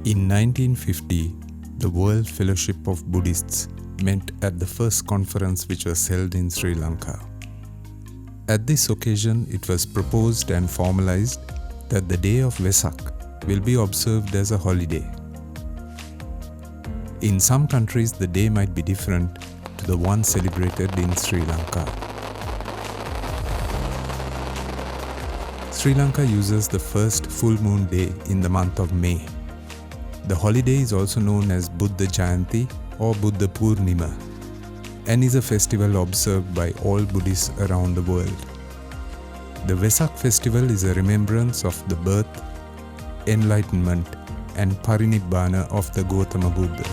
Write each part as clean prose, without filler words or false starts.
In 1950, the World Fellowship of Buddhists met at the first conference which was held in Sri Lanka. At this occasion, it was proposed and formalized that the day of Vesak will be observed as a holiday. In some countries, the day might be different to the one celebrated in Sri Lanka. Sri Lanka uses the first full moon day in the month of May. The holiday is also known as Buddha Jayanti or Buddha Purnima and is a festival observed by all Buddhists around the world. The Vesak festival is a remembrance of the birth, enlightenment and Parinibbana of the Gotama Buddha.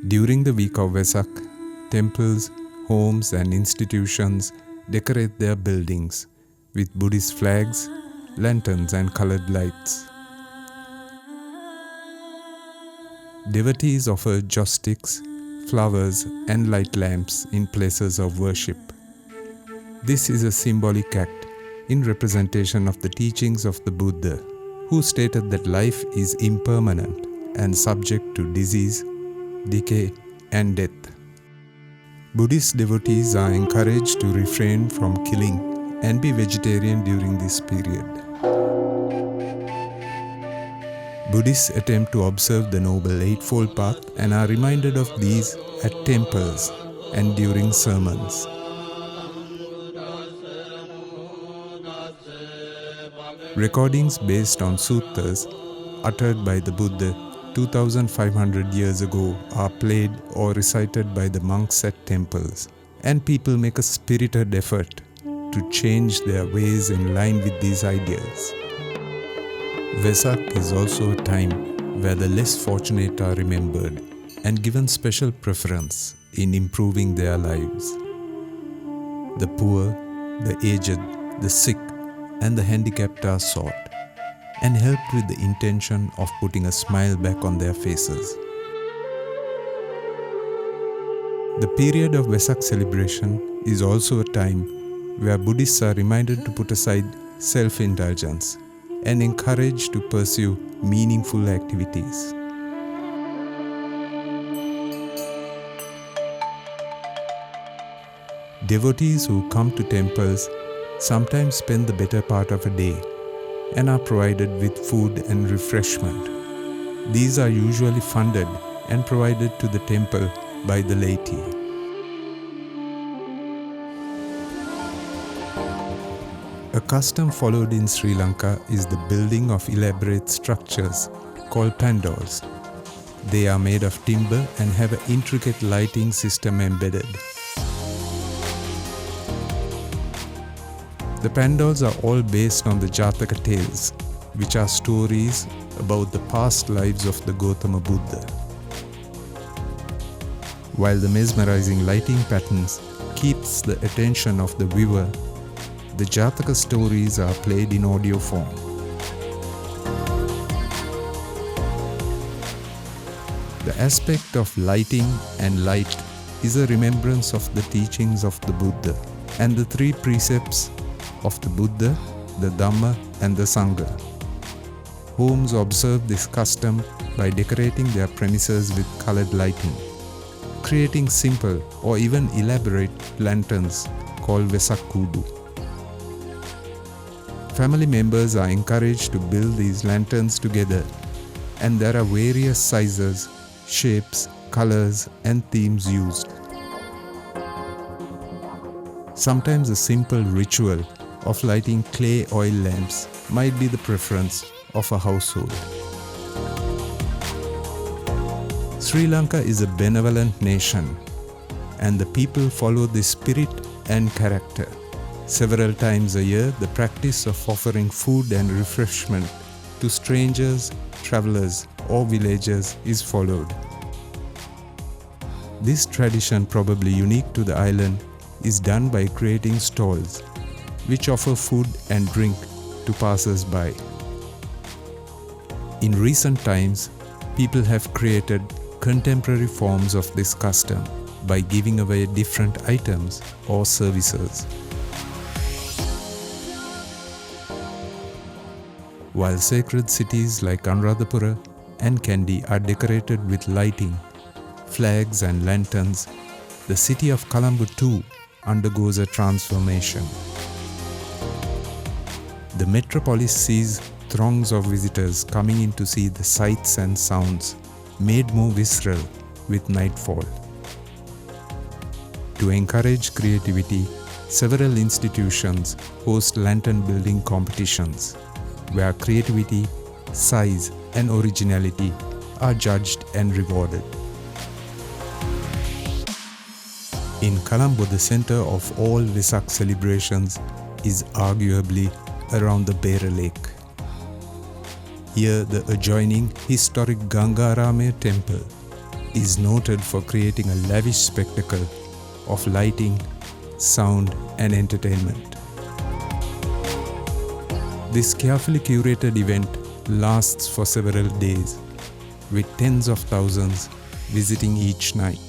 During the week of Vesak, temples, homes and institutions decorate their buildings with Buddhist flags, lanterns and colored lights. Devotees offer joss sticks, flowers and light lamps in places of worship. This is a symbolic act in representation of the teachings of the Buddha, who stated that life is impermanent and subject to disease, decay and death. Buddhist devotees are encouraged to refrain from killing and be vegetarian during this period. Buddhists attempt to observe the Noble Eightfold Path and are reminded of these at temples and during sermons. Recordings based on suttas uttered by the Buddha 2,500 years ago are played or recited by the monks at temples, and people make a spirited effort to change their ways in line with these ideas. Vesak is also a time where the less fortunate are remembered and given special preference in improving their lives. The poor, the aged, the sick, and the handicapped are sought and helped with the intention of putting a smile back on their faces. The period of Vesak celebration is also a time where Buddhists are reminded to put aside self-indulgence and encouraged to pursue meaningful activities. Devotees who come to temples sometimes spend the better part of a day and are provided with food and refreshment. These are usually funded and provided to the temple by the laity. A custom followed in Sri Lanka is the building of elaborate structures called pandals. They are made of timber and have an intricate lighting system embedded. The pandals are all based on the Jataka tales, which are stories about the past lives of the Gotama Buddha. While the mesmerizing lighting patterns keeps the attention of the viewer, the Jataka stories are played in audio form. The aspect of lighting and light is a remembrance of the teachings of the Buddha and the three precepts of the Buddha, the Dhamma and the Sangha. Homes observe this custom by decorating their premises with colored lighting, creating simple or even elaborate lanterns called Vesak Kudu. Family members are encouraged to build these lanterns together, and there are various sizes, shapes, colors and themes used. Sometimes a simple ritual of lighting clay oil lamps might be the preference of a household. Sri Lanka is a benevolent nation, and the people follow this spirit and character. Several times a year, the practice of offering food and refreshment to strangers, travelers, or villagers is followed. This tradition, probably unique to the island, is done by creating stalls which offer food and drink to passers-by. In recent times, people have created contemporary forms of this custom by giving away different items or services. while sacred cities like Anuradhapura and Kandy are decorated with lighting, flags and lanterns. The city of Colombo too undergoes a transformation. The metropolis sees throngs of visitors coming in to see the sights and sounds, made more visceral with nightfall. To encourage creativity, several institutions host lantern building competitions, where creativity, size, and originality are judged and rewarded. In Colombo, the center of all Vesak celebrations is arguably around the Beira Lake. Here, the adjoining historic Gangaramaya temple is noted for creating a lavish spectacle of lighting, sound, and entertainment. This carefully curated event lasts for several days, with tens of thousands visiting each night.